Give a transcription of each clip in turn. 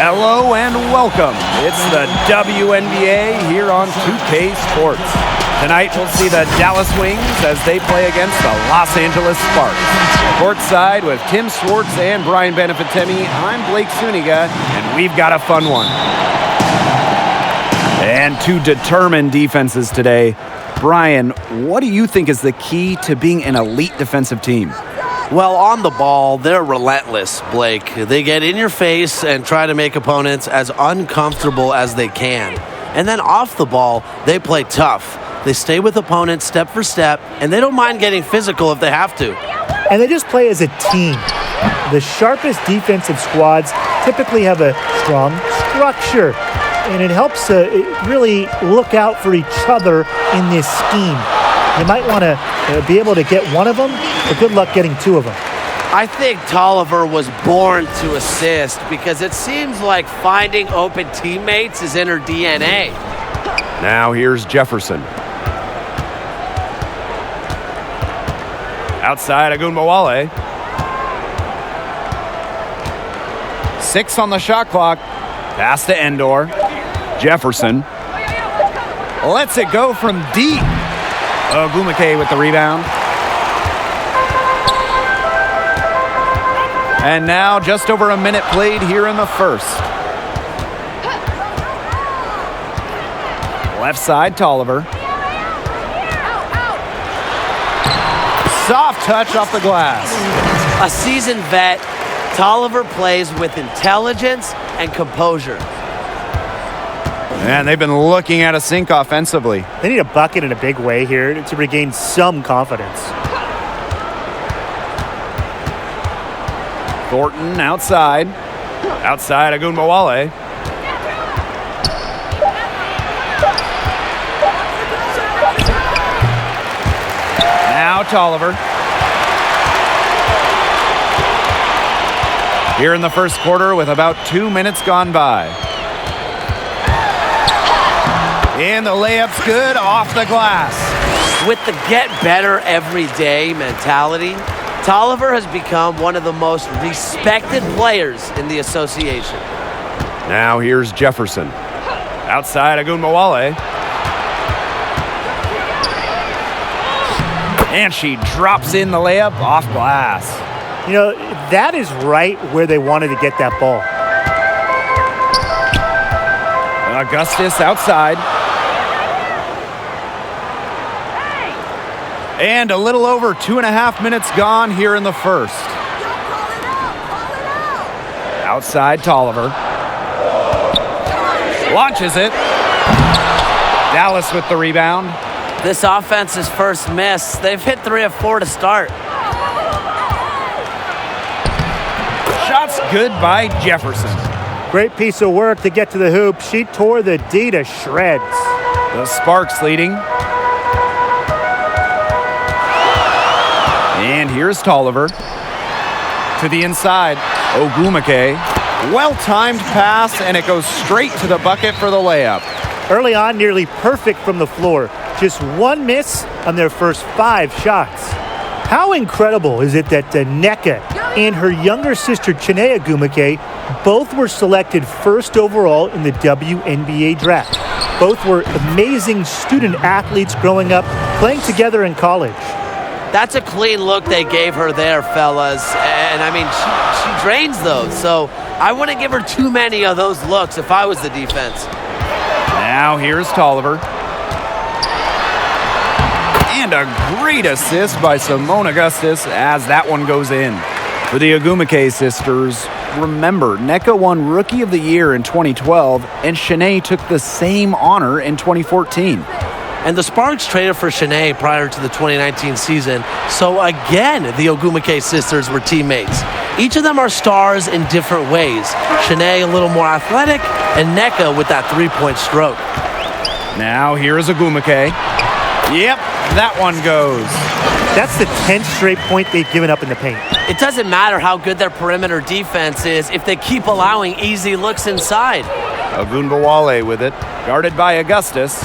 Hello and welcome. It's the WNBA here on 2K Sports. Tonight we'll see the Dallas Wings as they play against the Los Angeles Sparks. Courtside with Tim Swartz and Brian Benefitemi, I'm Blake Suniga, and we've got a fun one. And two determined defenses today. Brian, what do you think is the key to being an elite defensive team? Well, on the ball, they're relentless, Blake. They get in your face and try to make opponents as uncomfortable as they can. And then off the ball, they play tough. They stay with opponents step for step, and they don't mind getting physical if they have to. And they just play as a team. The sharpest defensive squads typically have a strong structure, and it helps really look out for each other in this scheme. You might want to be able to get one of them, but good luck getting two of them. I think Tolliver was born to assist because it seems like finding open teammates is in her DNA. Now here's Jefferson. Outside Agunbowale. 6 on the shot clock. Pass to Endor. Jefferson lets it go from deep. Ogumake with the rebound. And now just over a minute played here in the first. Left side, Tolliver. Soft touch off the glass. A seasoned vet, Tolliver plays with intelligence and composure. And they've been looking at a sink offensively. They need a bucket in a big way here to regain some confidence. Thornton outside. Outside Agunbowale. Now Tolliver. Here in the first quarter with about 2 minutes gone by. And the layup's good off the glass. With the get better every day mentality, Tolliver has become one of the most respected players in the association. Now here's Jefferson. Outside Agunbowale. And she drops in the layup off glass. You know, that is right where they wanted to get that ball. Augustus outside. And a little over 2.5 minutes gone here in the first. Outside Tolliver. Launches it. Dallas with the rebound. This offense's first miss. They've hit 3 of 4 to start. Shots good by Jefferson. Great piece of work to get to the hoop. She tore the D to shreds. The Sparks leading. And here's Tolliver. To the inside. Ogumake. Well-timed pass, and it goes straight to the bucket for the layup. Early on, nearly perfect from the floor. Just one miss on their first 5 shots. How incredible is it that Nneka and her younger sister, Chiney Ogumake, both were selected first overall in the WNBA draft. Both were amazing student athletes growing up, playing together in college. That's a clean look they gave her there, fellas. And, I mean, she drains those. So I wouldn't give her too many of those looks if I was the defense. Now here's Tolliver. And a great assist by Simone Augustus as that one goes in. For the Ogumake sisters, remember, Nneka won Rookie of the Year in 2012, and Chiney took the same honor in 2014. And the Sparks traded for Chiney prior to the 2019 season, so again, the Ogumake sisters were teammates. Each of them are stars in different ways. Chiney a little more athletic, and Nneka with that three-point stroke. Now here's Ogumake. Yep, that one goes. That's the 10th straight point they've given up in the paint. It doesn't matter how good their perimeter defense is if they keep allowing easy looks inside. Agunbowale with it, guarded by Augustus.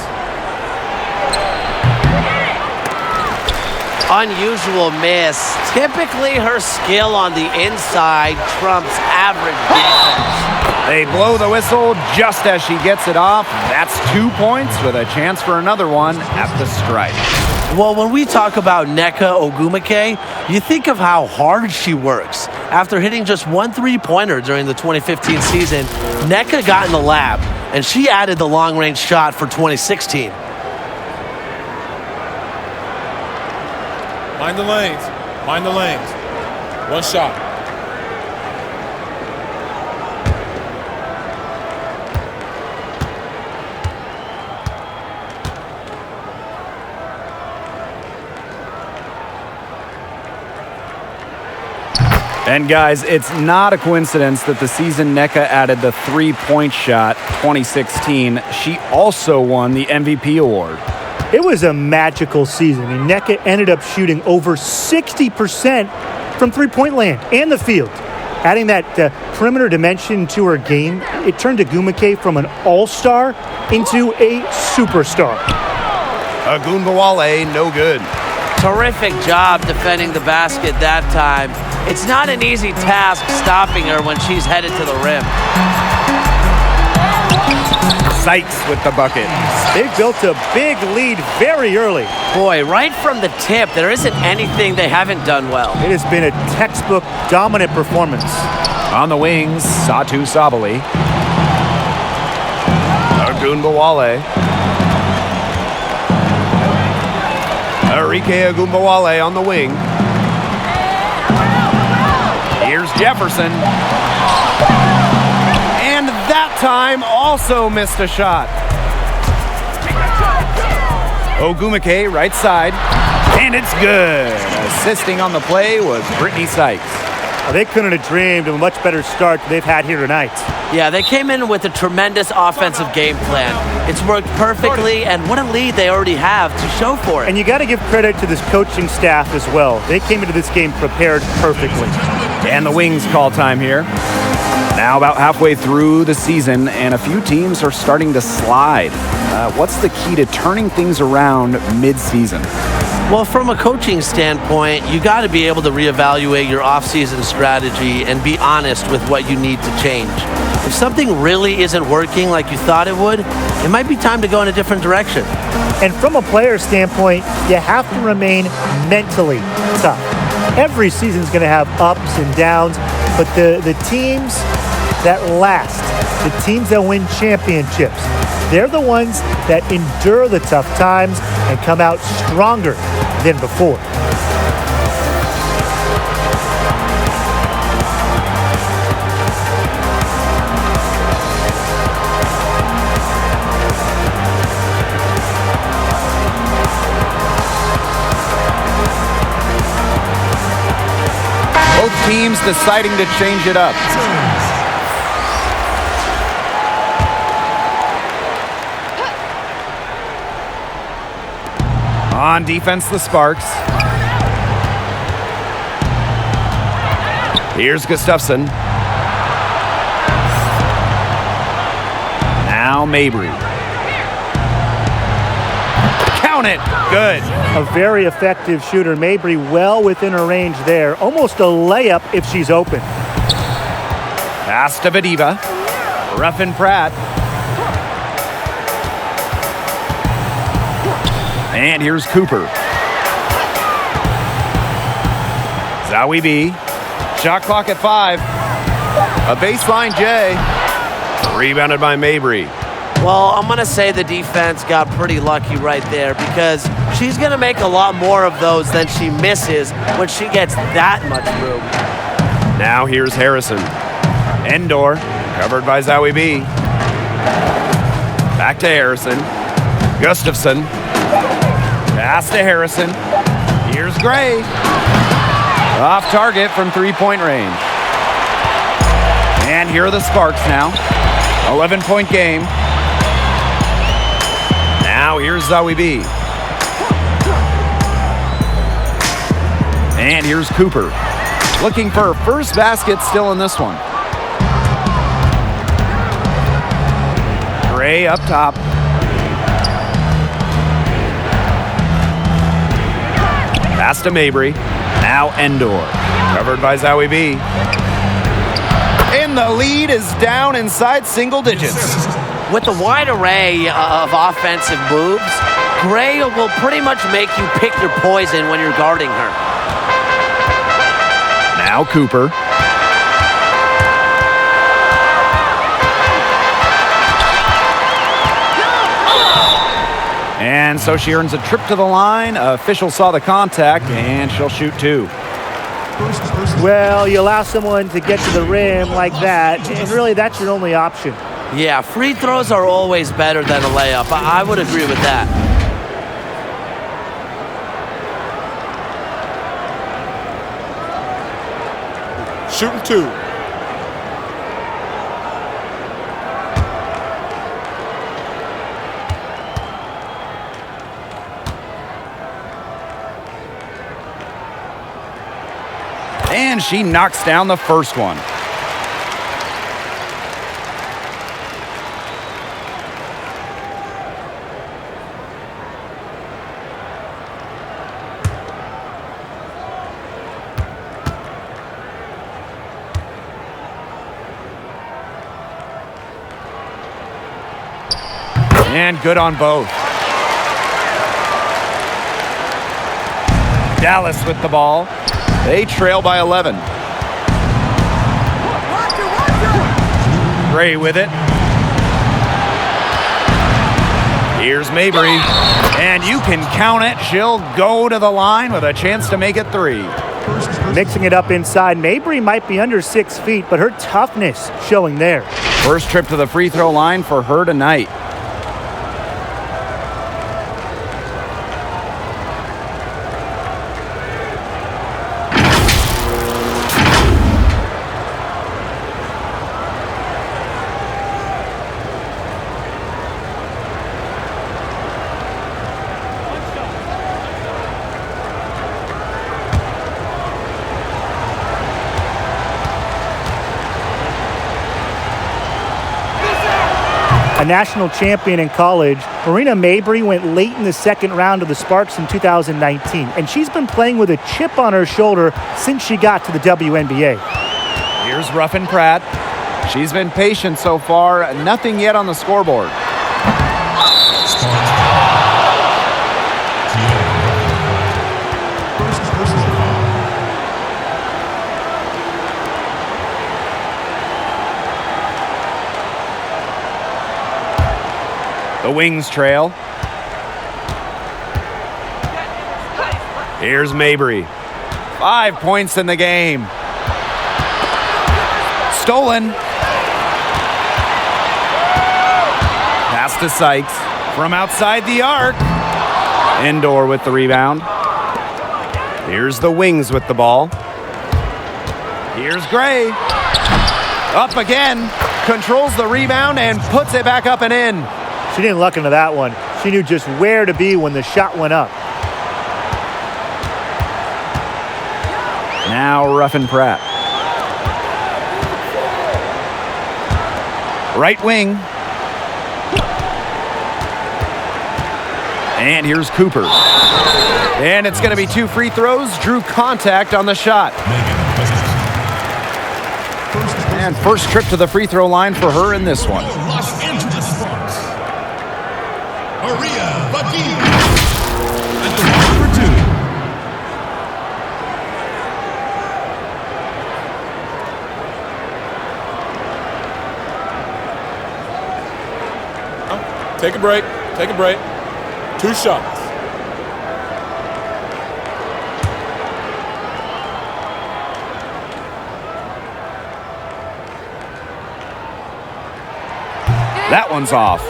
Unusual miss. Typically, her skill on the inside trumps average defense. They blow the whistle just as she gets it off. That's 2 points with a chance for another one at the stripe. Well, when we talk about Nneka Ogwumike, you think of how hard she works. After hitting just one three-pointer during the 2015 season, Nneka got in the lab, and she added the long-range shot for 2016. Mind the lanes. Mind the lanes. One shot. And guys, it's not a coincidence that the season Nneka added the three-point shot 2016. She also won the MVP award. It was a magical season. I mean, Nneka ended up shooting over 60% from three-point land and the field. Adding that perimeter dimension to her game, it turned Ogwumike from an all-star into a superstar. Ogunbowale, no good. Terrific job defending the basket that time. It's not an easy task stopping her when she's headed to the rim. Sykes with the bucket. They've built a big lead very early. Boy, right from the tip, there isn't anything they haven't done well. It has been a textbook dominant performance. On the wings, Satu Sabali. Ogunbowale. Arike Ogunbowale on the wing. Here's Jefferson. And that time also missed a shot. Ogwumike, right side. And it's good. Assisting on the play was Brittany Sykes. Well, they couldn't have dreamed of a much better start than they've had here tonight. Yeah, they came in with a tremendous offensive game plan. It's worked perfectly, and what a lead they already have to show for it. And you got to give credit to this coaching staff as well. They came into this game prepared perfectly. And the Wings call time here. Now about halfway through the season, and a few teams are starting to slide. What's the key to turning things around mid-season? Well, from a coaching standpoint, you got to be able to reevaluate your offseason strategy and be honest with what you need to change. If something really isn't working like you thought it would, it might be time to go in a different direction. And from a player standpoint, you have to remain mentally tough. Every season is going to have ups and downs, but the teams that last, the teams that win championships, they're the ones that endure the tough times and come out stronger than before. Both teams deciding to change it up. On defense, the Sparks. Here's Gustafson. Now Mabry. Count it. Good. A very effective shooter. Mabry well within her range there. Almost a layup if she's open. Pass to Vadiva. Ruffin Pratt. And here's Cooper. Zowie B. Shot clock at 5. A baseline J. Rebounded by Mabry. Well, I'm going to say the defense got pretty lucky right there because she's going to make a lot more of those than she misses when she gets that much room. Now here's Harrison. Endor, covered by Zowie B. Back to Harrison. Gustafson. Pass to Harrison. Here's Gray. Off target from three-point range. And here are the Sparks now. 11-point game. Now here's Zowie B. And here's Cooper. Looking for her first basket still in this one. Gray up top. Pass to Mabry. Now Endor. Covered by Zowie B. And the lead is down inside single digits. With the wide array of offensive moves, Gray will pretty much make you pick your poison when you're guarding her. Now Cooper. And so she earns a trip to the line. Official saw the contact, and she'll shoot 2. Well, you allow someone to get to the rim like that, and really that's your only option. Yeah, free throws are always better than a layup. I would agree with that. Shooting 2. And she knocks down the first one. And good on both. Dallas with the ball. They trail by 11. Gray with it. Here's Mabry. And you can count it. She'll go to the line with a chance to make it 3. Mixing it up inside. Mabry might be under 6 feet, but her toughness showing there. First trip to the free throw line for her tonight. A national champion in college, Marina Mabry went late in the second round of the Sparks in 2019, and she's been playing with a chip on her shoulder since she got to the WNBA. Here's Ruffin Pratt. She's been patient so far. Nothing yet on the scoreboard. The Wings trail. Here's Mabry. 5 points in the game. Stolen. Pass to Sykes from outside the arc. Endor with the rebound. Here's the Wings with the ball. Here's Gray. Up again. Controls the rebound and puts it back up and in. She didn't luck into that one. She knew just where to be when the shot went up. Now Ruffin Pratt. Right wing. And here's Cooper. And it's going to be 2 free throws. Drew contact on the shot. And first trip to the free throw line for her in this one. Maria Bucky at the line for 2. Take a break. Take a break. 2 shots. That one's off.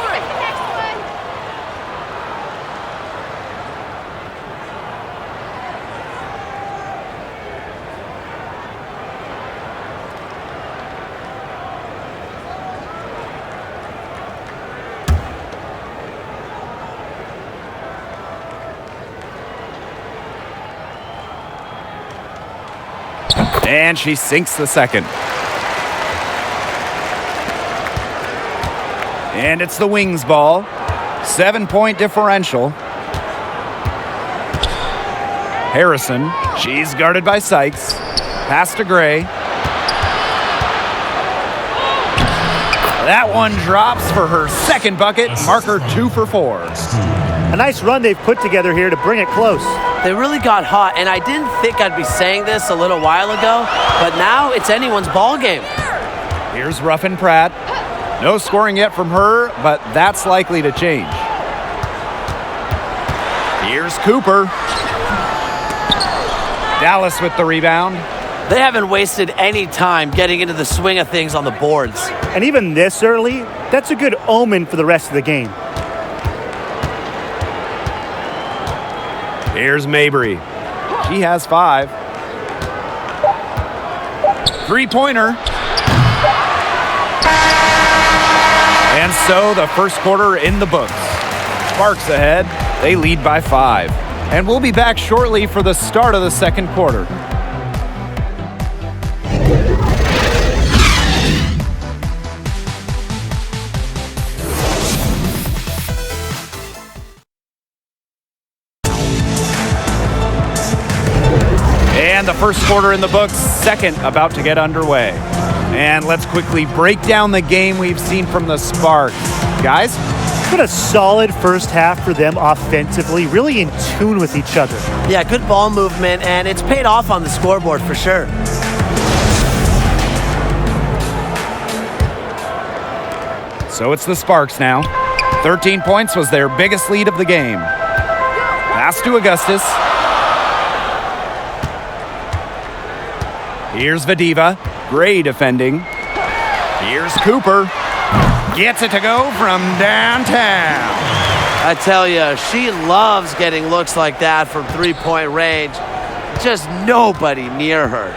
And she sinks the second. And it's the Wings ball. 7-point differential. Harrison. She's guarded by Sykes. Pass to Gray. That one drops for her second bucket. Marker 2 for 4. A nice run they've put together here to bring it close. They really got hot, and I didn't think I'd be saying this a little while ago, but now it's anyone's ball game. Here's Ruffin Pratt. No scoring yet from her, but that's likely to change. Here's Cooper. Dallas with the rebound. They haven't wasted any time getting into the swing of things on the boards. And even this early, that's a good omen for the rest of the game. Here's Mabry. She has 5. Three-pointer. And so the first quarter in the books. Sparks ahead. They lead by 5. And we'll be back shortly for the start of the second quarter. And the first quarter in the books, second about to get underway. And let's quickly break down the game we've seen from the Sparks. Guys? It's been a solid first half for them offensively, really in tune with each other. Yeah, good ball movement, and it's paid off on the scoreboard for sure. So it's the Sparks now. 13 points was their biggest lead of the game. Pass to Augustus. Here's Vadiva. Gray defending. Here's Cooper. Gets it to go from downtown. I tell you, she loves getting looks like that from three-point range. Just nobody near her.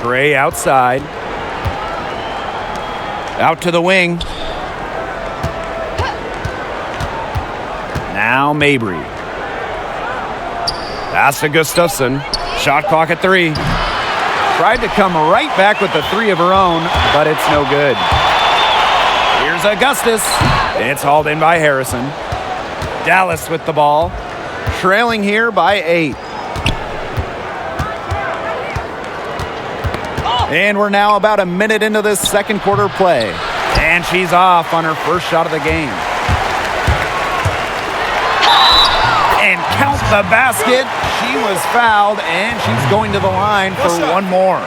Gray outside. Out to the wing. Now Mabry. Pass to Gustafson. Shot clock at 3. Tried to come right back with the 3 of her own, but it's no good. Here's Augustus. It's hauled in by Harrison. Dallas with the ball. Trailing here by 8. And we're now about a minute into this second quarter play. And she's off on her first shot of the game. And count the basket. She was fouled, and she's going to the line for one more.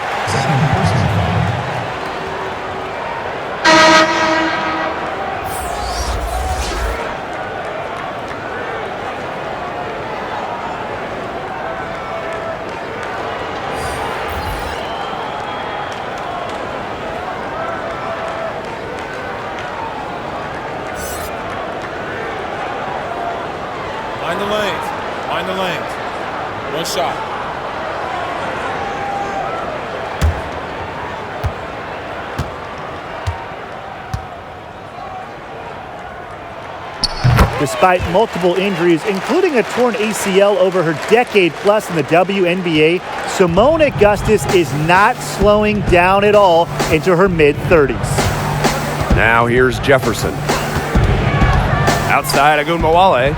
Mind the lanes. Mind the lanes. One shot. Despite multiple injuries, including a torn ACL over her decade plus in the WNBA, Simone Augustus is not slowing down at all into her mid-30s. Now here's Jefferson. Outside Agunbowale.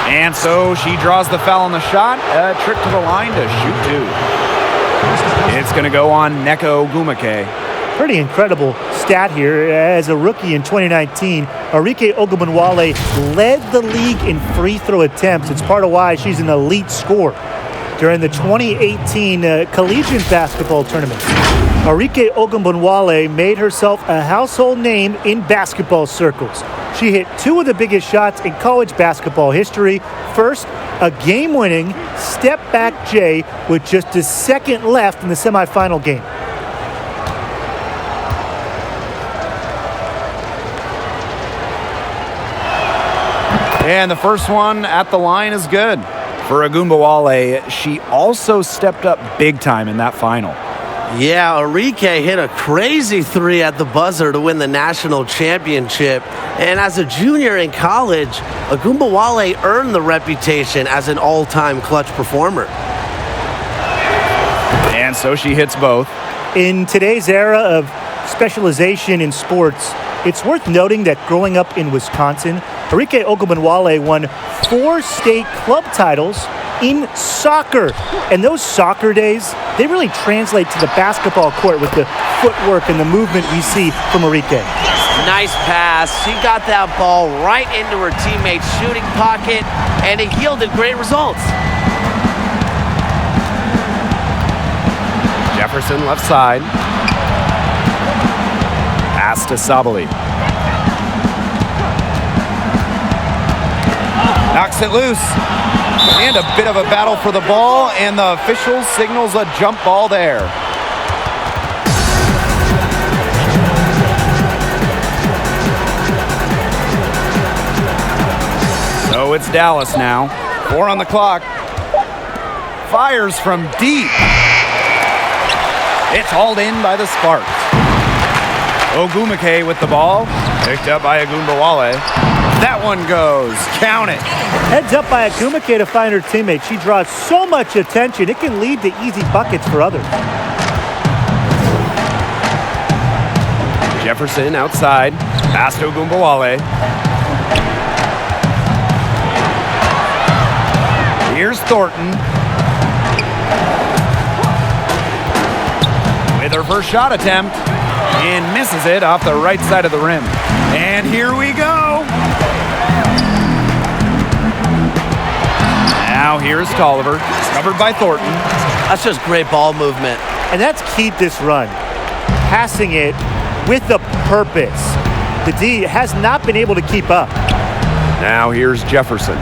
And so she draws the foul on the shot. A trip to the line to shoot 2. It's going to go on Neko Gumake. Pretty incredible stat here. As a rookie in 2019, Arike Ogunbowale led the league in free throw attempts. It's part of why she's an elite scorer. During the 2018 collegiate basketball tournament, Arike Ogunbowale made herself a household name in basketball circles. She hit 2 of the biggest shots in college basketball history. First, a game-winning step-back J with just a second left in the semifinal game. And the first one at the line is good. For Agunbowale, she also stepped up big time in that final. Yeah, Arike hit a crazy 3 at the buzzer to win the national championship. And as a junior in college, Agunbowale earned the reputation as an all-time clutch performer. And so she hits both. In today's era of specialization in sports, It's worth noting that growing up in Wisconsin, Arike Ogunbowale won 4 state club titles in soccer. And those soccer days, they really translate to the basketball court with the footwork and the movement we see from Arike. Nice pass. She got that ball right into her teammate's shooting pocket, and it yielded great results. Jefferson left side. Pass to Sabali. Knocks it loose. And a bit of a battle for the ball, and the official signals a jump ball there. So it's Dallas now. 4 on the clock. Fires from deep. It's hauled in by the Sparks. Ogumake with the ball. Picked up by Ogunbowale. That one goes. Count it. Heads up by Agumake to find her teammate. She draws so much attention, it can lead to easy buckets for others. Jefferson outside. Pass to Ogunbowale. Here's Thornton. With her first shot attempt. And misses it off the right side of the rim. And here we go. Now here's Tolliver, covered by Thornton. That's just great ball movement. And that's keyed this run. Passing it with a purpose. The D has not been able to keep up. Now here's Jefferson.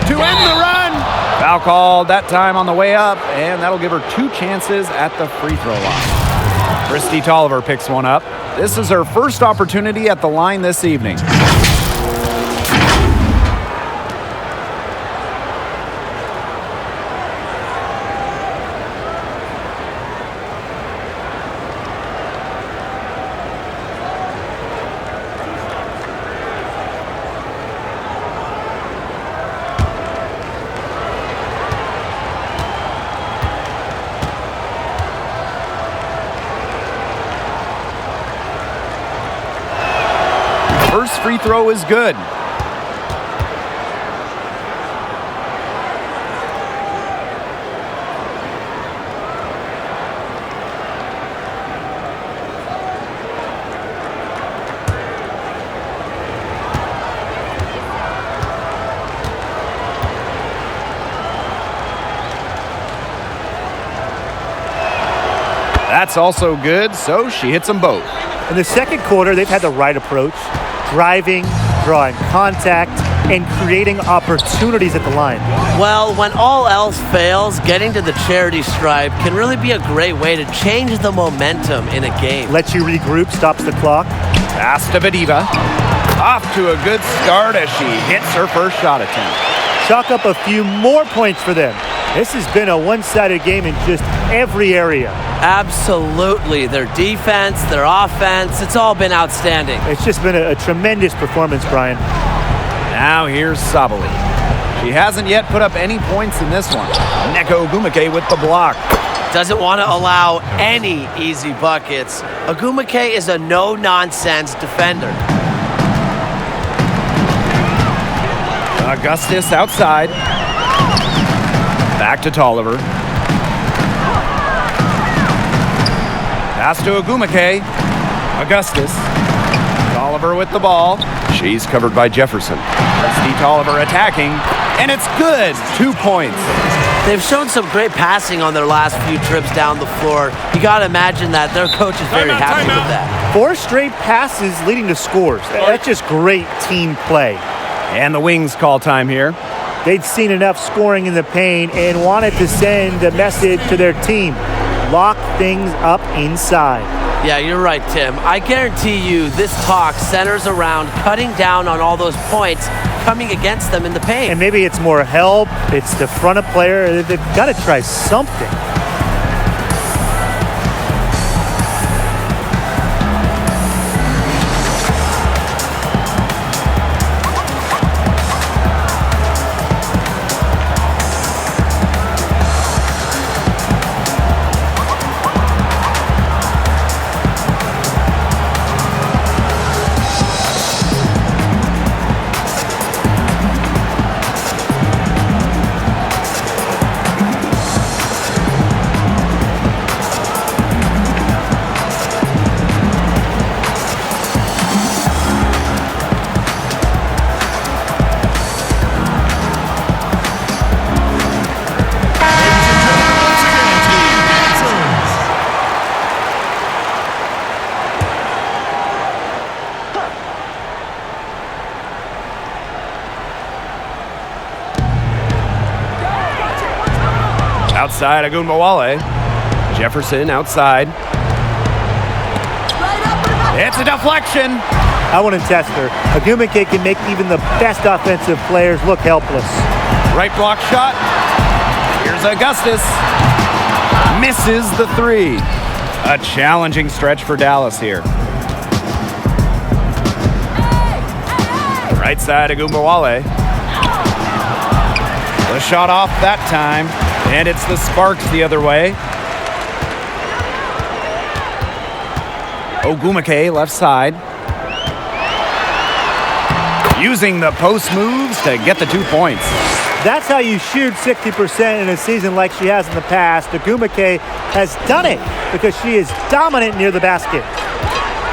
To end the run. Foul called that time on the way up, and that'll give her 2 chances at the free throw line. Christy Tolliver picks one up. This is her first opportunity at the line this evening. First free throw is good. That's also good, so she hits them both. In the second quarter, they've had the right approach. Driving, drawing contact, and creating opportunities at the line. Well, when all else fails, getting to the charity stripe can really be a great way to change the momentum in a game. Lets you regroup, stops the clock. Pass to Bediva. Off to a good start as she hits her first shot attempt. Chalk up a few more points for them. This has been a one-sided game in just every area. Absolutely. Their defense, their offense, it's all been outstanding. It's just been a tremendous performance, Brian. Now here's Sabali. She hasn't yet put up any points in this one. Neko Ogumake with the block. Doesn't want to allow any easy buckets. Ogumake is a no-nonsense defender. Augustus outside. Back to Tolliver. Pass to Ogumake. Augustus. Tolliver with the ball. She's covered by Jefferson. Christy Tolliver attacking, and it's good. 2 points. They've shown some great passing on their last few trips down the floor. You got to imagine that their coach is very happy with that. 4 straight passes leading to scores. That's just great team play. And the Wings call time here. They'd seen enough scoring in the paint and wanted to send a message to their team. Lock things up inside. Yeah, you're right, Tim. I guarantee you this talk centers around cutting down on all those points coming against them in the paint. And maybe it's more help. It's the front of player. They've got to try something. Outside, Agunbowale. Jefferson outside. It's a deflection. I want to test her. Agumake can make even the best offensive players look helpless. Right block shot. Here's Augustus. Misses the three. A challenging stretch for Dallas here. Right side, Agunbowale. The shot off that time, and it's the Sparks the other way. Ogumake left side. Using the post moves to get the 2 points. That's how you shoot 60% in a season like she has in the past. Agumake has done it because she is dominant near the basket.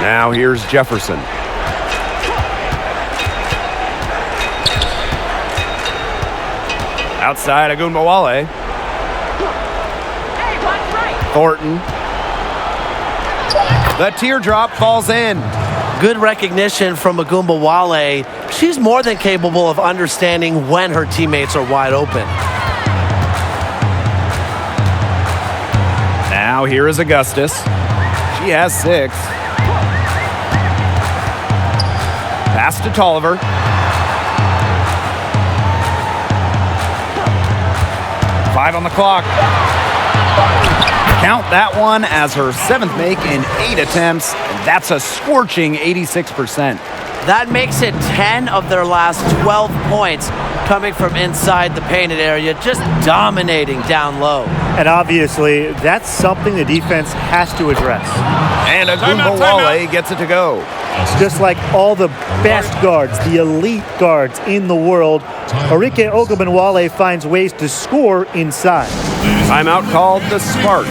Now here's Jefferson. Outside, Agunbowale. Thornton. The teardrop falls in. Good recognition from Agunbowale. She's more than capable of understanding when her teammates are wide open. Now here is Augustus. She has 6. Pass to Tolliver. Five on the clock. Count that one as her 7th make in 8 attempts. That's a scorching 86%. That makes it 10 of their last 12 points coming from inside the painted area, just dominating down low. And obviously, that's something the defense has to address. And Agunbowale gets it to go. Just like all the best guards, the elite guards in the world, Arike Ogunbowale finds ways to score inside. Timeout called the Sparks.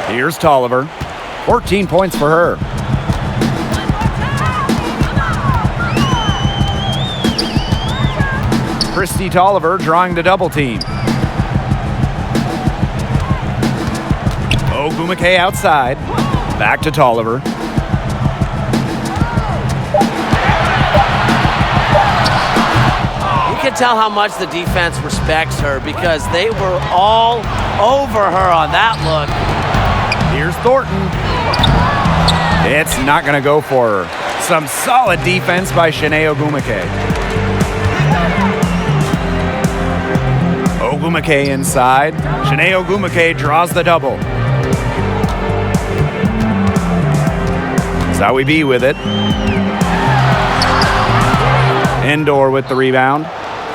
Here's Tolliver. 14 points for her. Christy Tolliver drawing the double team. Ogumake outside. Back to Tolliver. You can tell how much the defense respects her because they were all over her on that look. Here's Thornton. It's not going to go for her. Some solid defense by Shanae Ogumake. Ogumake inside. Shanae Ogumake draws the double. Zowie B with it. Indoor with the rebound.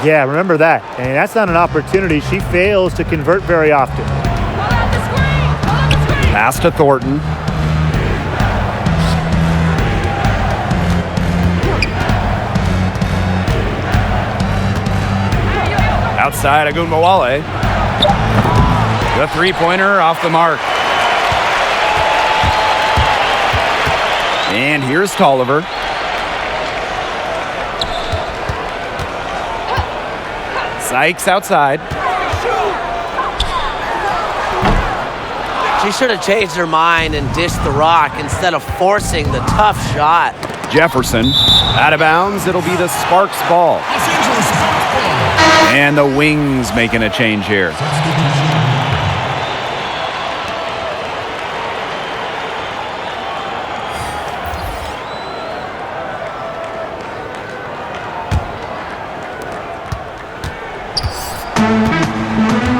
Yeah, remember that. And that's not an opportunity she fails to convert very often. Pass to Thornton. Outside, Agunbowale. The three-pointer off the mark. And here's Tolliver. Sykes outside. She should have changed her mind and dished the rock instead of forcing the tough shot. Jefferson out of bounds. It'll be the Sparks ball. Los Angeles Sparks ball. And the Wings making a change here.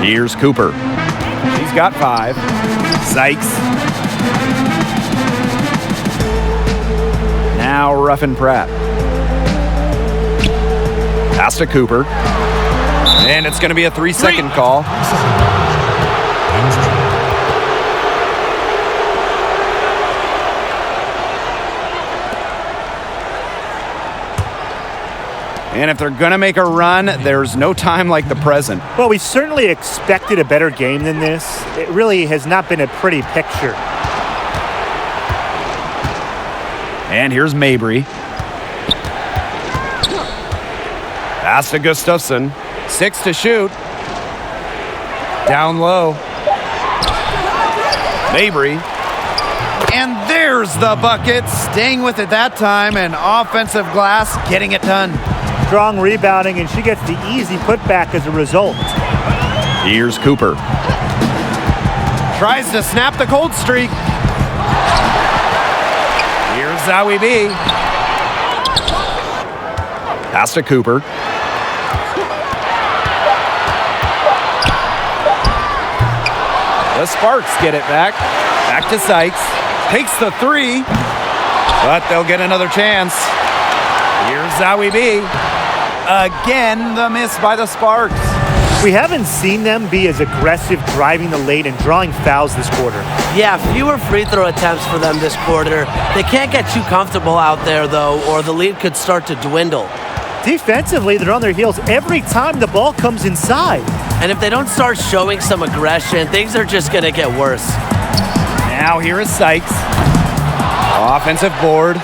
Here's Cooper. She's got 5. Sykes. Now Ruffin Pratt. Pass to Cooper. And it's going to be a 3-second call. And if they're going to make a run, there's no time like the present. Well, we certainly expected a better game than this. It really has not been a pretty picture. And here's Mabry. Pass to Gustafson. 6 to shoot. Down low. Mabry. And there's the bucket. Staying with it that time. And offensive glass getting it done. Strong rebounding, and she gets the easy putback as a result. Here's Cooper. Tries to snap the cold streak. Here's Zowie B. Pass to Cooper. The Sparks get it back. Back to Sykes. Takes the 3. But they'll get another chance. Here's Zowie B. Again, the miss by the Sparks. We haven't seen them be as aggressive driving the lane and drawing fouls this quarter. Yeah, fewer free throw attempts for them this quarter. They can't get too comfortable out there, though, or the lead could start to dwindle. Defensively, they're on their heels every time the ball comes inside. And if they don't start showing some aggression, things are just going to get worse. Now here is Sykes. Offensive board.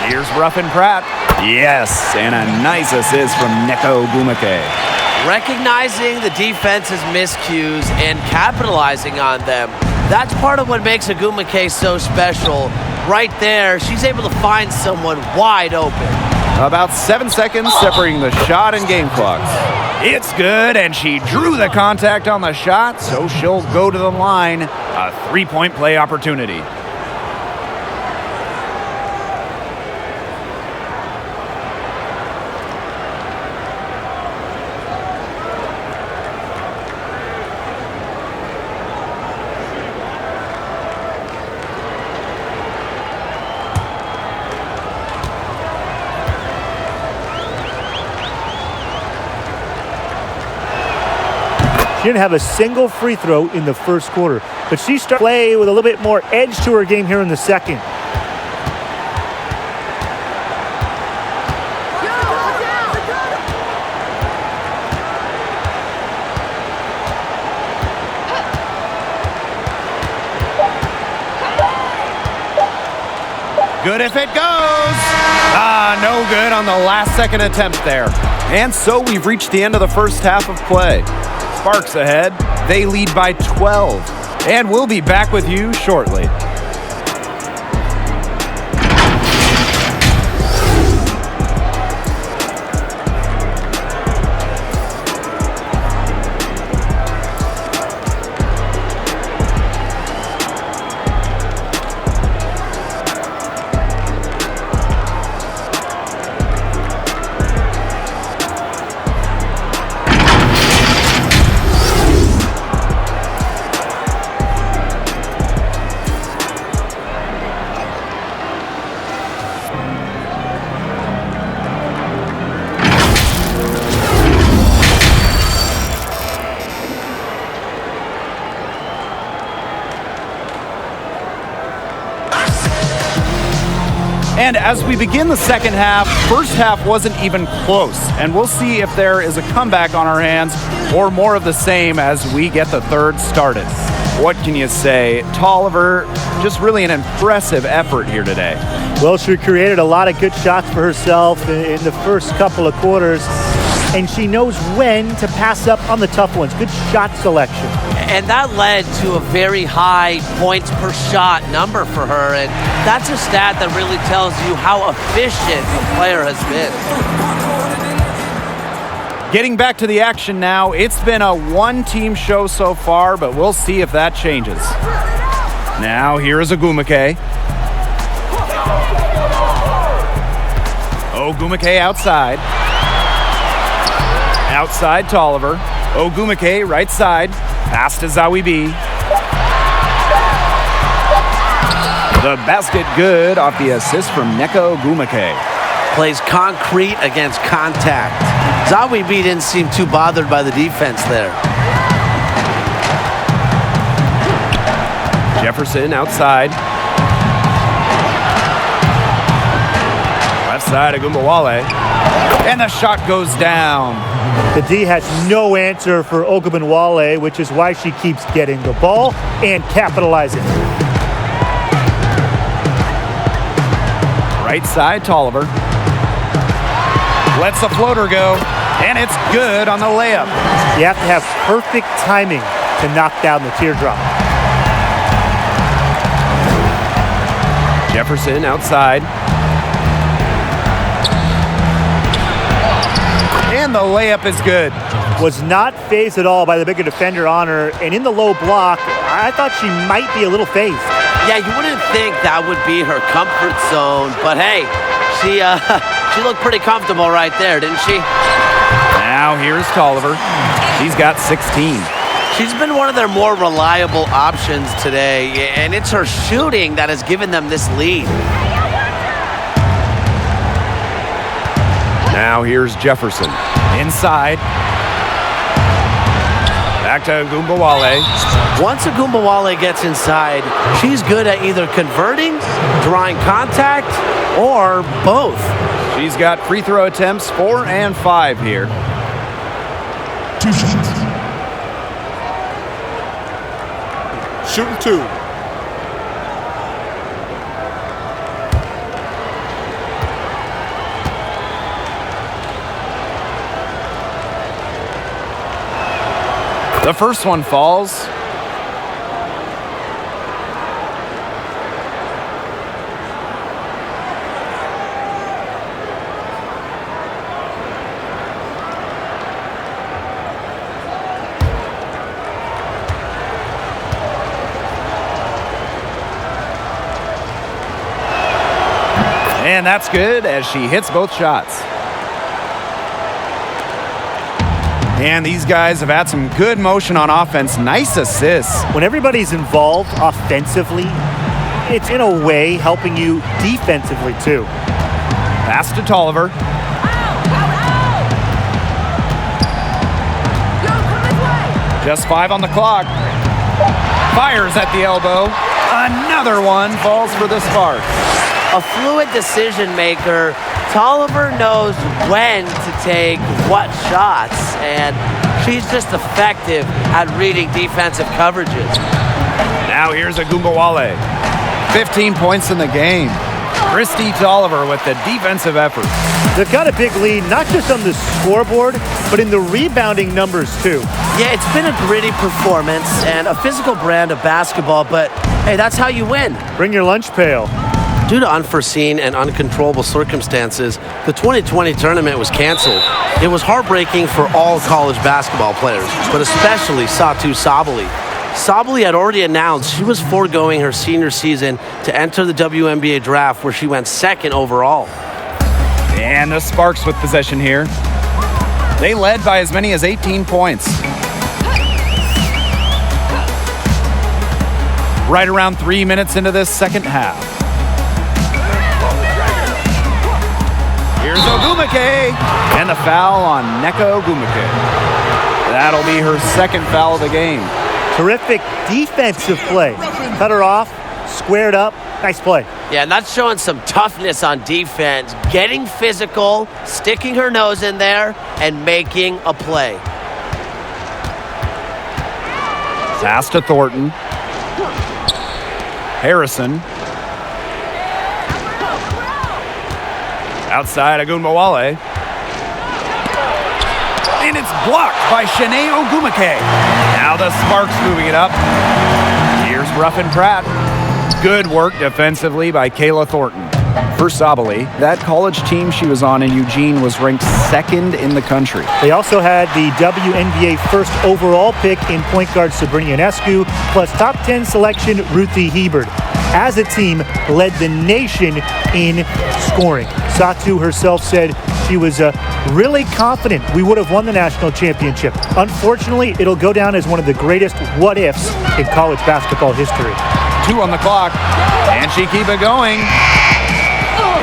Here's Ruffin Pratt. Yes, and a nice assist from Neko Gumake. Recognizing the defense's miscues and capitalizing on them, that's part of what makes Agumake so special. Right there, she's able to find someone wide open. About 7 seconds separating the shot and game clocks. It's good, and she drew the contact on the shot, so she'll go to the line. A 3-point play opportunity. She didn't have a single free throw in the first quarter, but she started to play with a little bit more edge to her game here in the second. Good if it goes. No good on the last second attempt there. And so we've reached the end of the first half of play. Sparks ahead. They lead by 12. And we'll be back with you shortly. And as we begin the second half, first half wasn't even close. And we'll see if there is a comeback on our hands or more of the same as we get the third started. What can you say? Tolliver, just really an impressive effort here today. Well, she created a lot of good shots for herself in the first couple of quarters, and she knows when to pass up on the tough ones. Good shot selection. And that led to a very high points per shot number for her, and that's a stat that really tells you how efficient the player has been. Getting back to the action now, it's been a one-team show so far, but we'll see if that changes. Now, here is Agumake. Gumake outside. Outside Tolliver. Ogumake, right side. Pass to Zawi B. The basket good off the assist from Nneka Ogumake. Plays concrete against contact. Zawi B didn't seem too bothered by the defense there. Jefferson outside. Left side, Agumbawale. And the shot goes down. The D has no answer for Ogunbowale, which is why she keeps getting the ball and capitalizing. Right side, Tolliver. Lets the floater go, and it's good on the layup. You have to have perfect timing to knock down the teardrop. Jefferson outside. And the layup is good. Was not phased at all by the bigger defender on her, and in the low block, I thought she might be a little phased. Yeah, you wouldn't think that would be her comfort zone, but hey, she looked pretty comfortable right there, didn't she? Now here's Tolliver. She's got 16. She's been one of their more reliable options today, and it's her shooting that has given them this lead. Now here's Jefferson. Inside. Back to Agumbawale. Once Agumbawale gets inside, she's good at either converting, drawing contact, or both. She's got free throw attempts 4 and 5 here. 2 shots. Shooting 2. The first one falls. And that's good as she hits both shots. And these guys have had some good motion on offense. Nice assists. When everybody's involved offensively, it's in a way helping you defensively too. Pass to Tolliver. Just 5 on the clock. Fires at the elbow. Another one falls for the Sparks. A fluid decision maker. Tolliver knows when to take what shots, and she's just effective at reading defensive coverages. Now here's Agumbawale. 15 points in the game. Christy Tolliver with the defensive effort. They've got a big lead, not just on the scoreboard, but in the rebounding numbers too. Yeah, it's been a gritty performance and a physical brand of basketball, but hey, that's how you win. Bring your lunch pail. Due to unforeseen and uncontrollable circumstances, the 2020 tournament was canceled. It was heartbreaking for all college basketball players, but especially Satou Sabally. Sabally had already announced she was foregoing her senior season to enter the WNBA draft, where she went 2nd overall. And the Sparks with possession here. They led by as many as 18 points. Right around 3 minutes into this second half. Here's Ogumake, and the foul on Nneka Ogumake. That'll be her 2nd foul of the game. Terrific defensive play. Cut her off, squared up, nice play. Yeah, and that's showing some toughness on defense, getting physical, sticking her nose in there, and making a play. Pass to Thornton. Harrison. Outside Agumbawale. And it's blocked by Shanae Ogumake. Now the Sparks moving it up. Here's Ruffin Pratt. Good work defensively by Kayla Thornton. For Sabally, that college team she was on in Eugene was ranked 2nd in the country. They also had the WNBA 1st overall pick in point guard Sabrina Ionescu, plus top 10 selection Ruthie Hebert. As a team, led the nation in scoring. Satu herself said she was really confident we would have won the national championship. Unfortunately, it'll go down as one of the greatest what-ifs in college basketball history. 2 on the clock. Can she keep it going?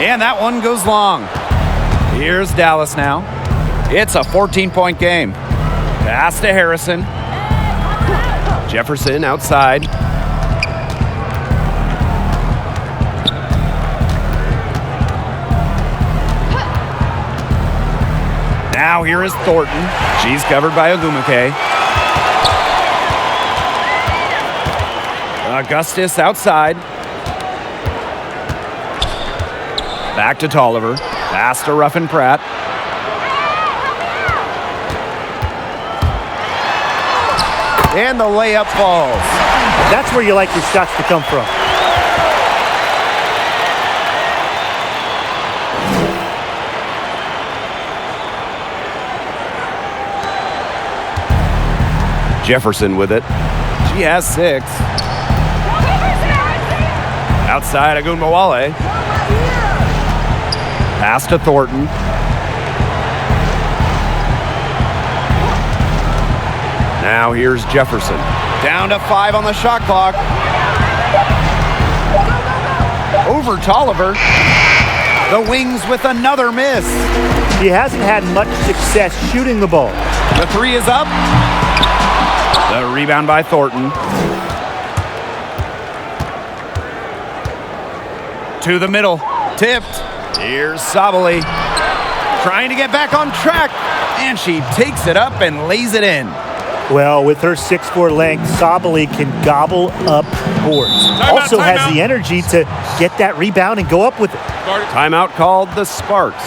And that one goes long. Here's Dallas now. It's a 14-point game. Pass to Harrison. Jefferson outside. Now here is Thornton. She's covered by Ogumake. Augustus outside. Back to Tolliver. Pass to Ruffin Pratt. And the layup falls. That's where you like your shots to come from. Jefferson with it. She has 6. Outside Agunmawale. Pass to Thornton. Now here's Jefferson. Down to 5 on the shot clock. Over Tolliver. The Wings with another miss. He hasn't had much success shooting the ball. The 3 is up. The rebound by Thornton. To the middle. Tipped. Here's Sabali. Trying to get back on track. And she takes it up and lays it in. Well, with her 6'4" length, Sabali can gobble up boards. Also has the energy to get that rebound and go up with it. Timeout called the Sparks.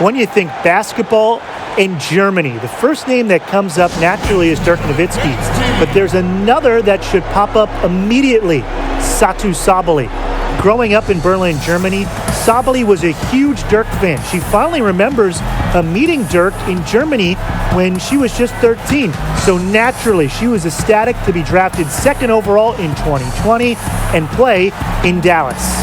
When you think basketball in Germany, the first name that comes up naturally is Dirk Nowitzki. But there's another that should pop up immediately, Satu Sabali. Growing up in Berlin, Germany, Sabali was a huge Dirk fan. She finally remembers meeting Dirk in Germany when she was just 13. So naturally, she was ecstatic to be drafted 2nd overall in 2020 and play in Dallas.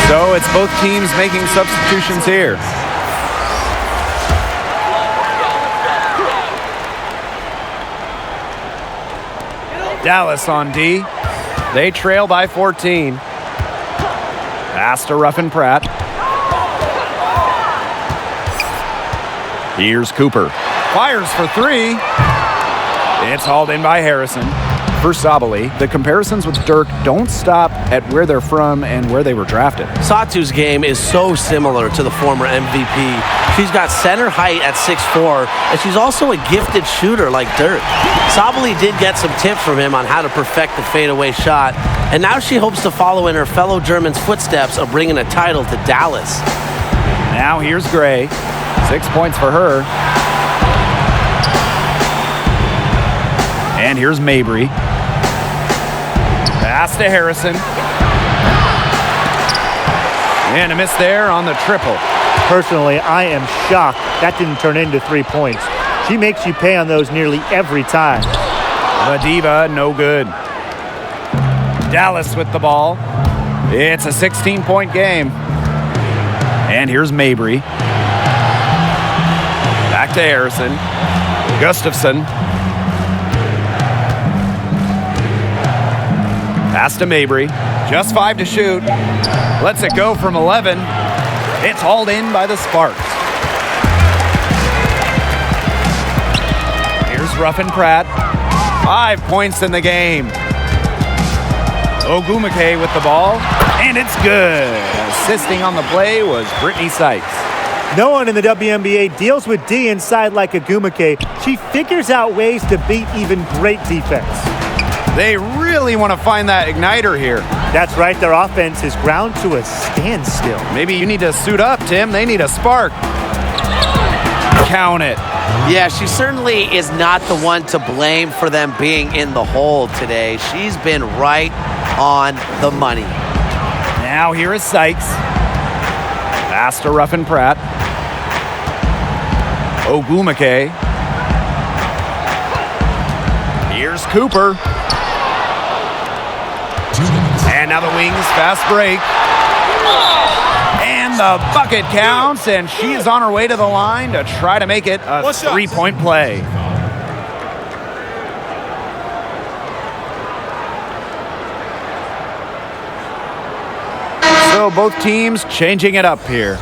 So it's both teams making substitutions here. Dallas on D. They trail by 14. Pass to Ruffin Pratt. Here's Cooper. Fires for 3. It's hauled in by Harrison. For Sabali, the comparisons with Dirk don't stop at where they're from and where they were drafted. Satu's game is so similar to the former MVP. She's got center height at 6'4", and she's also a gifted shooter like Dirk. Sabali did get some tips from him on how to perfect the fadeaway shot, and now she hopes to follow in her fellow German's footsteps of bringing a title to Dallas. Now here's Gray. 6 points for her. And here's Mabry. Pass to Harrison. And a miss there on the triple. Personally, I am shocked that didn't turn into 3 points. She makes you pay on those nearly every time. The diva, no good. Dallas with the ball. It's a 16-point game. And here's Mabry. Back to Harrison. Gustafson. Pass to Mabry. Just 5 to shoot. Lets it go from 11. It's hauled in by the Sparks. Here's Ruffin Pratt. 5 points in the game. Ogumake with the ball. And it's good. Assisting on the play was Brittany Sykes. No one in the WNBA deals with D inside like Agumake. She figures out ways to beat even great defense. They really want to find that igniter here. That's right, their offense is ground to a standstill. Maybe you need to suit up, Tim. They need a spark. Count it. Yeah, she certainly is not the one to blame for them being in the hole today. She's been right on the money. Now here is Sykes. Pass to Ruffin Pratt. Ogumake. Here's Cooper. 2 minutes. And now the Wings fast break. And the bucket counts, and she is on her way to the line to try to make it a three-point play. So both teams changing it up here.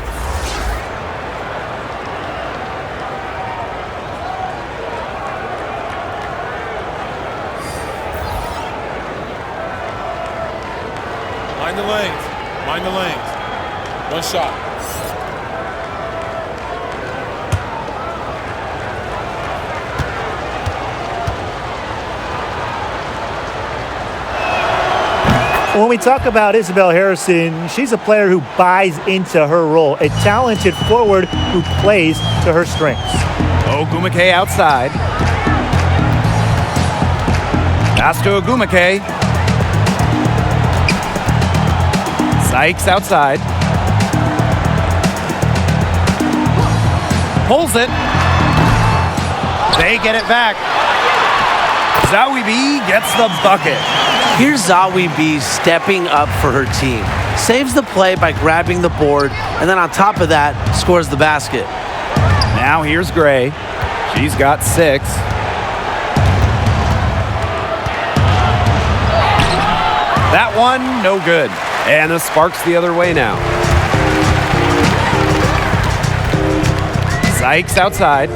Mind the lanes. Mind the lanes. One shot. When we talk about Isabel Harrison, she's a player who buys into her role, a talented forward who plays to her strengths. Ogumake outside. Pass to Ogumake. Sykes outside. Pulls it. They get it back. Zawi B gets the bucket. Here's Zawi B stepping up for her team. Saves the play by grabbing the board, and then on top of that, scores the basket. Now here's Gray. She's got 6. That one, no good. And the spark's the other way now. Sykes outside.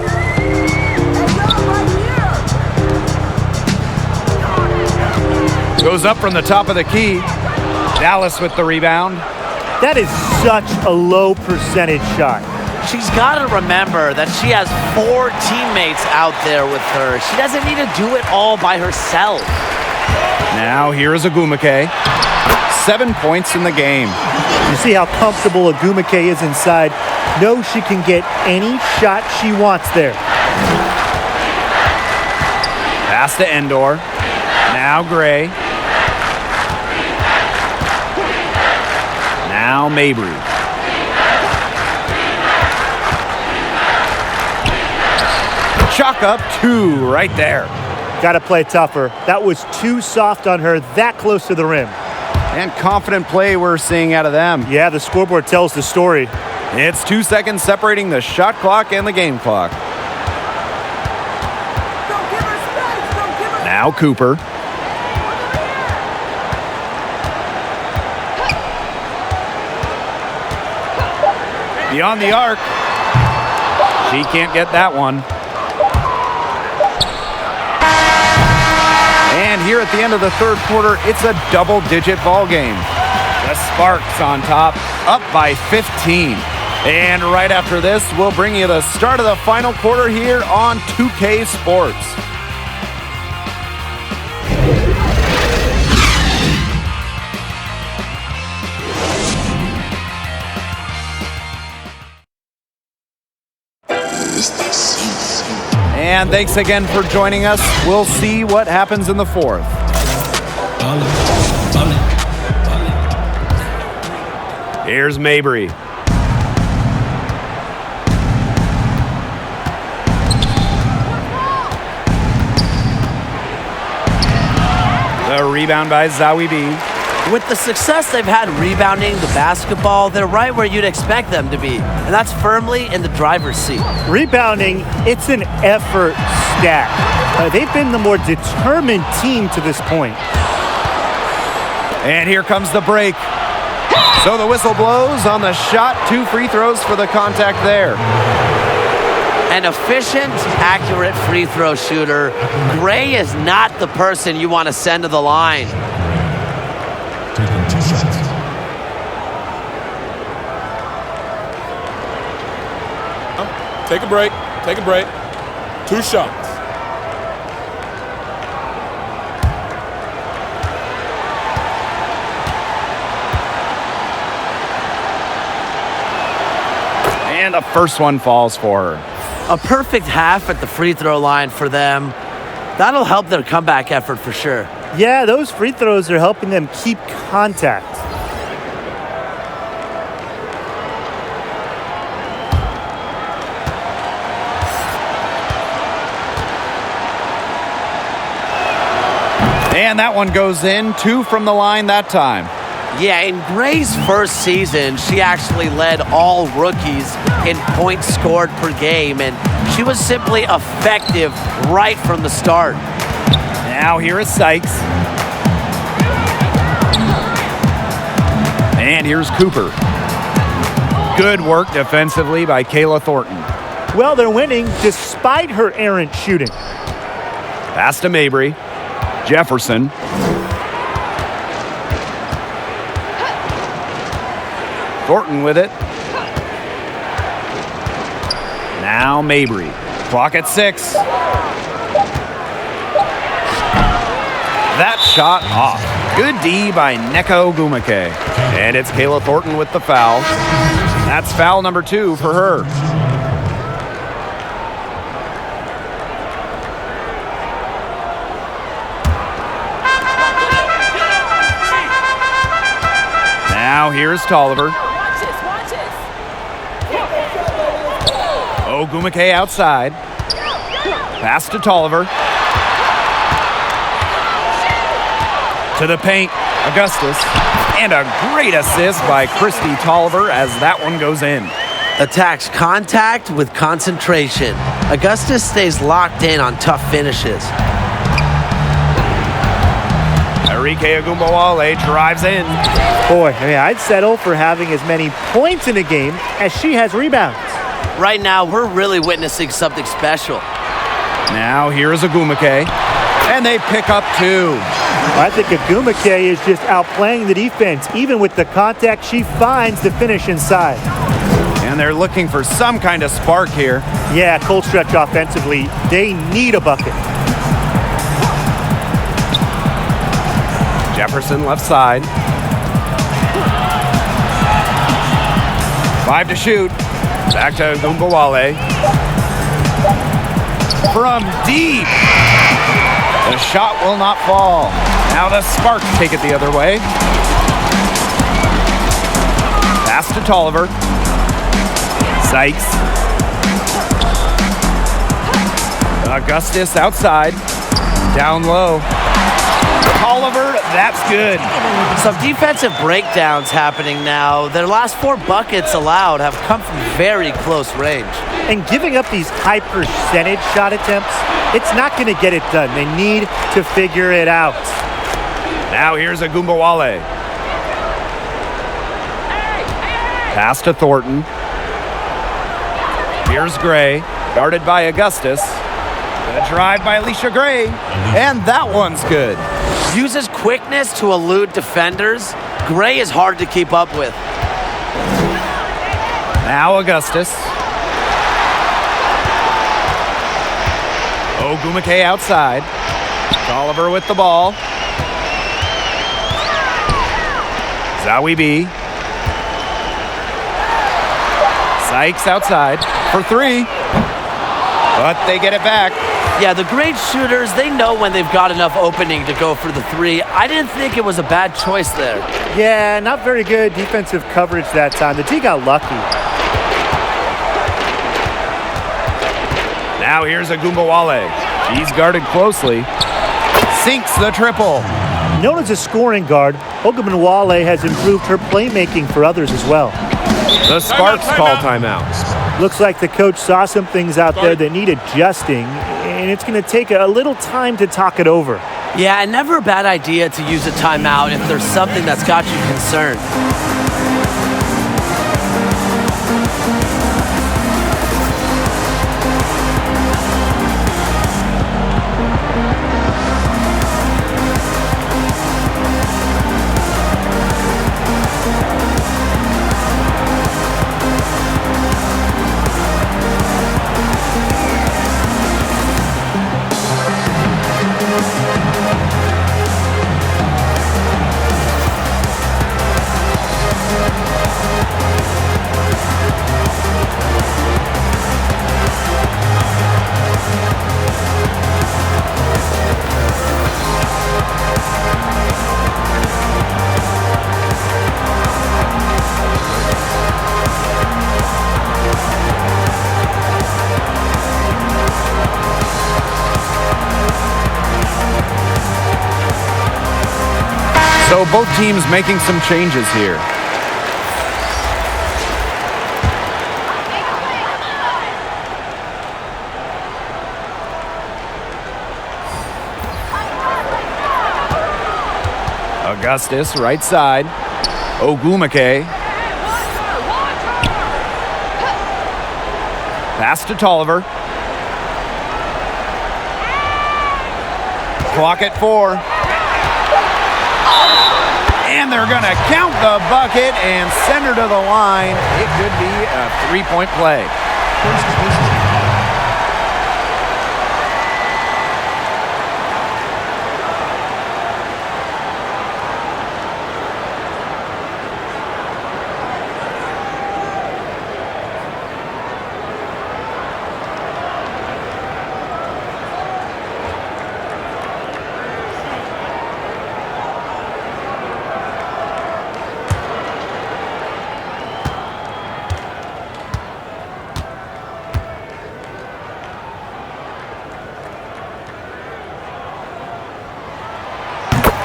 Goes up from the top of the key. Dallas with the rebound. That is such a low percentage shot. She's got to remember that she has 4 teammates out there with her. She doesn't need to do it all by herself. Now here is Ogumake. 7 points in the game. You see how comfortable Agumake is inside. Knows she can get any shot she wants there. Pass to Endor. Now Gray. Now Mabry. Chalk up 2 right there. Got to play tougher. That was too soft on her, that close to the rim. And confident play we're seeing out of them. Yeah, the scoreboard tells the story. It's 2 seconds separating the shot clock and the game clock. Now Cooper. Beyond the arc. She can't get that one. And here at the end of the third quarter, it's a double-digit ball game. The Sparks on top, up by 15. And right after this, we'll bring you the start of the final quarter here on 2K Sports. And thanks again for joining us. We'll see what happens in the fourth. Here's Mabry. The rebound by Zawi B. With the success they've had rebounding the basketball, they're right where you'd expect them to be, and that's firmly in the driver's seat. Rebounding, it's an effort stat. They've been the more determined team to this point. And here comes the break. So the whistle blows on the shot. 2 free throws for the contact there. An efficient, accurate free throw shooter. Gray is not the person you want to send to the line. Taking 2 shots. Take a break. Take a break. 2 shots. And the first one falls for her. A perfect half at the free throw line for them. That'll help their comeback effort for sure. Yeah, those free throws are helping them keep contact. And that one goes in. 2 from the line that time. Yeah, in Gray's first season, she actually led all rookies in points scored per game, and she was simply effective right from the start. Now here is Sykes. And here's Cooper. Good work defensively by Kayla Thornton. Well, they're winning despite her errant shooting. Pass to Mabry. Jefferson. Thornton with it. Now Mabry. Clock at 6. That shot off. Good D by Neko Gumake. And it's Kayla Thornton with the foul. That's foul number 2 for her. Now here's Tolliver. Oh, Gumake outside. Pass to Tolliver. To the paint, Augustus. And a great assist by Christy Tolliver as that one goes in. Attacks contact with concentration. Augustus stays locked in on tough finishes. Enrique Agumbawale drives in. Boy, I'd settle for having as many points in a game as she has rebounds. Right now, we're really witnessing something special. Now here's Agumake. And they pick up 2. I think Agumake is just outplaying the defense, even with the contact she finds to finish inside. And they're looking for some kind of spark here. Yeah, cold stretch offensively. They need a bucket. Jefferson left side. 5 to shoot. Back to Gumbawale. From deep. The shot will not fall. Now the Sparks take it the other way. Pass to Tolliver. Sykes. Augustus outside. Down low. Tolliver, that's good. Some defensive breakdowns happening now. Their last 4 buckets allowed have come from very close range. And giving up these high percentage shot attempts, it's not going to get it done. They need to figure it out. Now here's Agumbawale. Pass to Thornton. Here's Gray, guarded by Augustus. The drive by Alicia Gray, and that one's good. Uses quickness to elude defenders. Gray is hard to keep up with. Now Augustus. Ogumake outside. Tolliver with the ball. Zawi B. Sykes outside for 3. But they get it back. Yeah, the great shooters, they know when they've got enough opening to go for the 3. I didn't think it was a bad choice there. Yeah, not very good defensive coverage that time. The D got lucky. Now here's Agumbawale. He's guarded closely. Sinks the triple. Known as a scoring guard, Ogunbowale has improved her playmaking for others as well. The Sparks call timeout. Looks like the coach saw some things out there that need adjusting, and it's going to take a little time to talk it over. Yeah, and never a bad idea to use a timeout if there's something that's got you concerned. So both teams making some changes here. Augustus, right side. Ogumake. Pass to Tolliver. Clock at 4. And they're going to count the bucket and send her to the line. It could be a 3-point play.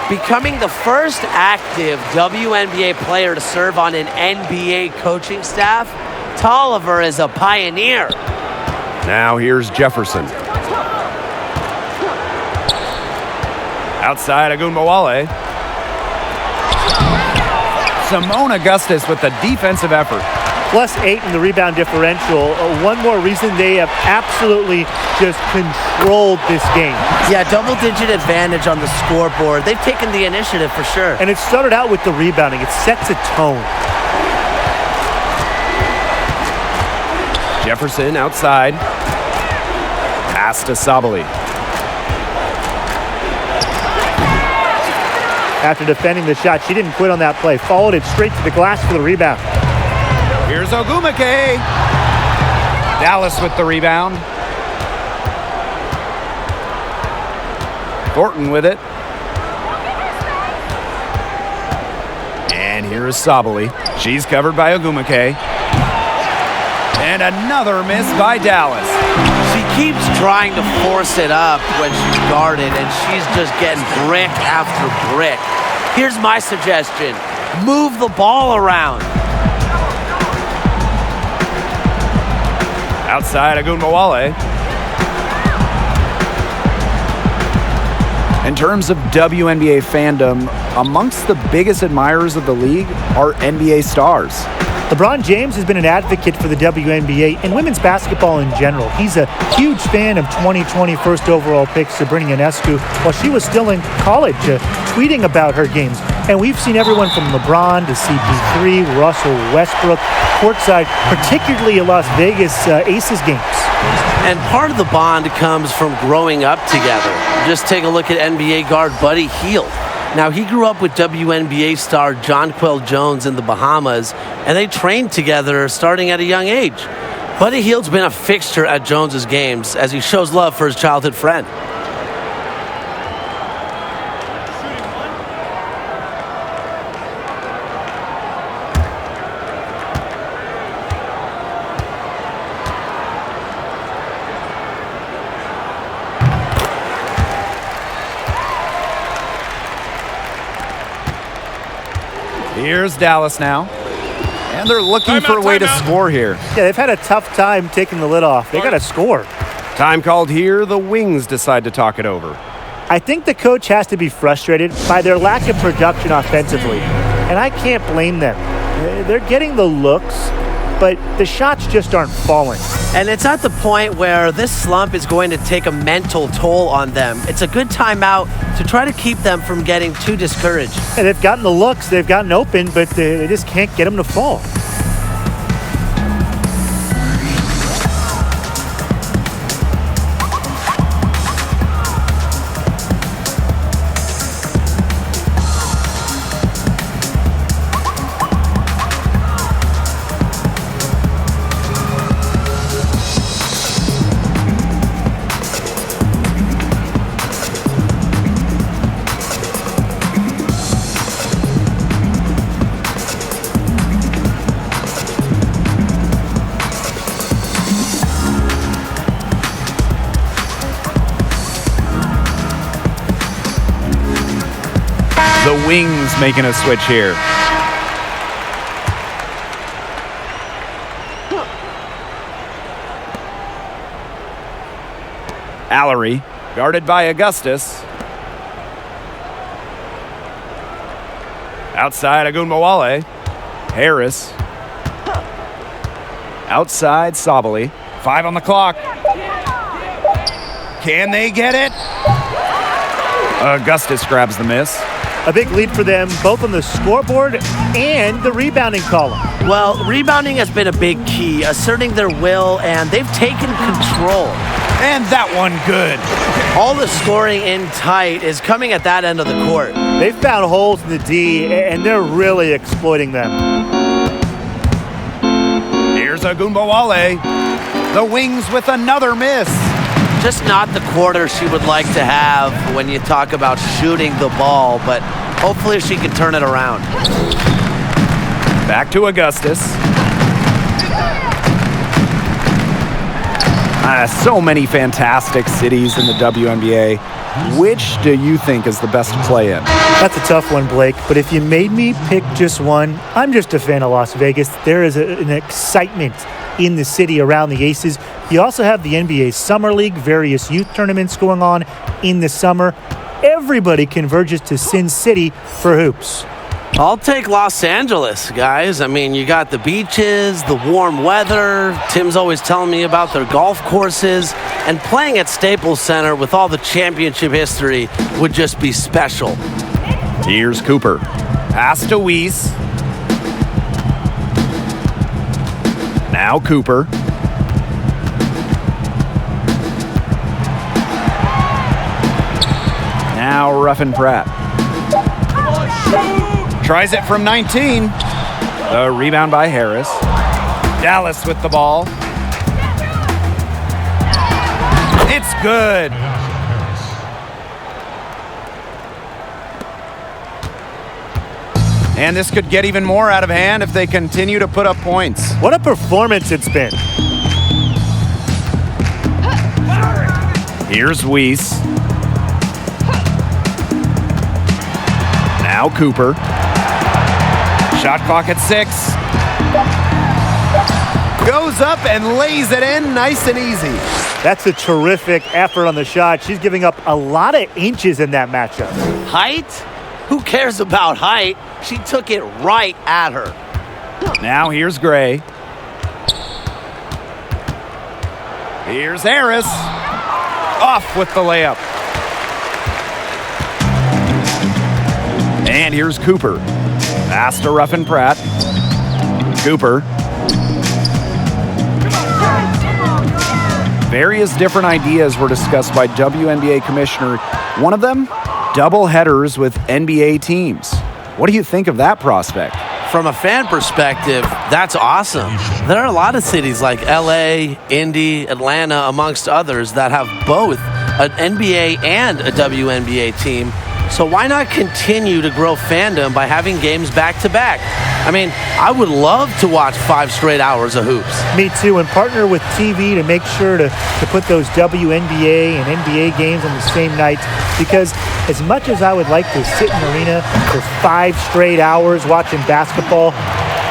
Becoming the first active WNBA player to serve on an NBA coaching staff, Tolliver is a pioneer. Now here's Jefferson. Outside Agunbowale. Simone Augustus with the defensive effort. +8 in the rebound differential. One more reason they have absolutely just controlled this game. Yeah, double-digit advantage on the scoreboard. They've taken the initiative for sure. And it started out with the rebounding. It sets a tone. Jefferson outside. Pass to Sabali. After defending the shot, she didn't quit on that play. Followed it straight to the glass for the rebound. Here's Ogumake. Dallas with the rebound. Thornton with it. And here is Sabali. She's covered by Ogumake. And another miss by Dallas. She keeps trying to force it up when she's guarded, and she's just getting brick after brick. Here's my suggestion. Move the ball around. Outside Agunbowale. In terms of WNBA fandom, amongst the biggest admirers of the league are NBA stars. LeBron James has been an advocate for the WNBA and women's basketball in general. He's a huge fan of 2020 first overall pick Sabrina Ionescu while she was still in college, tweeting about her games. And we've seen everyone from LeBron to CP3, Russell Westbrook, courtside, particularly at Las Vegas Aces games. And part of the bond comes from growing up together. Just take a look at NBA guard Buddy Hield. Now, he grew up with WNBA star Jonquel Jones in the Bahamas, and they trained together starting at a young age. Buddy Hield's been a fixture at Jones's games as he shows love for his childhood friend. Here's Dallas now. And they're looking for a way to score here. Yeah, they've had a tough time taking the lid off. They got to score. Time called here. The Wings decide to talk it over. I think the coach has to be frustrated by their lack of production offensively. And I can't blame them. They're getting the looks, but the shots just aren't falling. And it's at the point where this slump is going to take a mental toll on them. It's a good timeout to try to keep them from getting too discouraged. And they've gotten the looks, they've gotten open, but they just can't get them to fall. making a switch here. Allery, guarded by Augustus. Outside Agunmawale. Harris. Outside Sabali. 5 on the clock. Can they get it? Augustus grabs the miss. A big lead for them, both on the scoreboard and the rebounding column. Well, rebounding has been a big key, asserting their will, and they've taken control. And that one good. All the scoring in tight is coming at that end of the court. They've found holes in the D, and they're really exploiting them. Here's Agunmawale. The Wings with another miss. Just not the quarter she would like to have when you talk about shooting the ball, but hopefully she can turn it around. Back to Augustus. So many fantastic cities in the WNBA. Which do you think is the best to play in? That's a tough one, Blake, but if you made me pick just one, I'm just a fan of Las Vegas. There is an excitement in the city around the Aces. You also have the NBA Summer League, various youth tournaments going on in the summer. Everybody converges to Sin City for hoops. I'll take Los Angeles, guys. I mean, you got the beaches, the warm weather. Tim's always telling me about their golf courses. And playing at Staples Center with all the championship history would just be special. Here's Cooper. Pass to Weiss. Now Cooper. Now Ruffin Pratt. Tries it from 19. The rebound by Harris. Dallas with the ball. It's good. And this could get even more out of hand if they continue to put up points. What a performance it's been. Here's Weiss. Now Cooper. Shot clock at 6. Goes up and lays it in nice and easy. That's a terrific effort on the shot. She's giving up a lot of inches in that matchup. Height? Who cares about height? She took it right at her. Now here's Gray. Here's Harris. Off with the layup. And here's Cooper. Pass to Ruffin Pratt. Cooper. Various different ideas were discussed by WNBA Commissioner. One of them, double headers with NBA teams. What do you think of that prospect? From a fan perspective, that's awesome. There are a lot of cities like LA, Indy, Atlanta, amongst others that have both an NBA and a WNBA team. So why not continue to grow fandom by having games back-to-back? I mean, I would love to watch 5 straight hours of hoops. Me too, and partner with TV to make sure to put those WNBA and NBA games on the same night, because as much as I would like to sit in an arena for 5 straight hours watching basketball,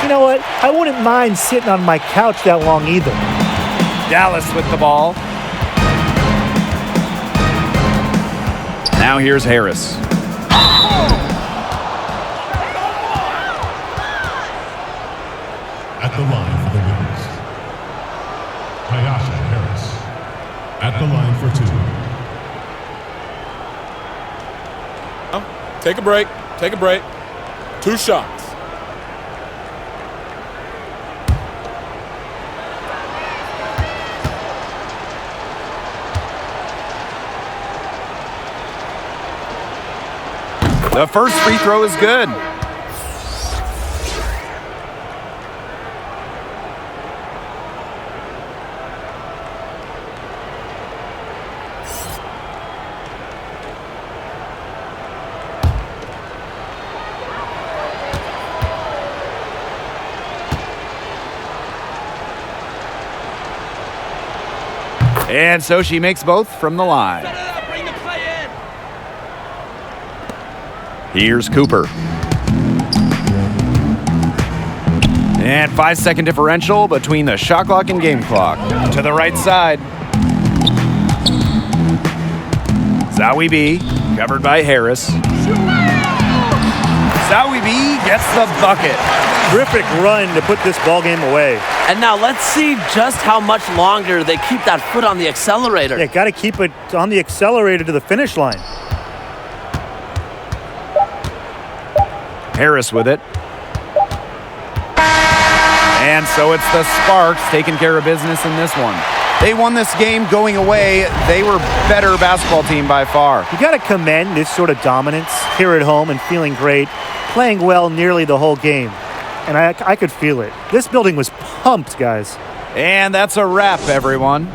you know what? I wouldn't mind sitting on my couch that long either. Dallas with the ball. Now here's Harris. At the line for the Wings, Tyasha Harris. At the line for 2. Take a break. Take a break. 2 shots. The first free throw is good. And so she makes both from the line. Here's Cooper. And 5-second differential between the shot clock and game clock. To the right side. Zowie B, covered by Harris. Zowie B gets the bucket. Terrific run to put this ball game away. And now let's see just how much longer they keep that foot on the accelerator. Yeah, got to keep it on the accelerator to the finish line. Harris with it. And so it's the Sparks taking care of business in this one. They won this game going away. They were better basketball team by far. You got to commend this sort of dominance here at home and feeling great, playing well nearly the whole game. And I could feel it. This building was pumped, guys. And that's a wrap, everyone.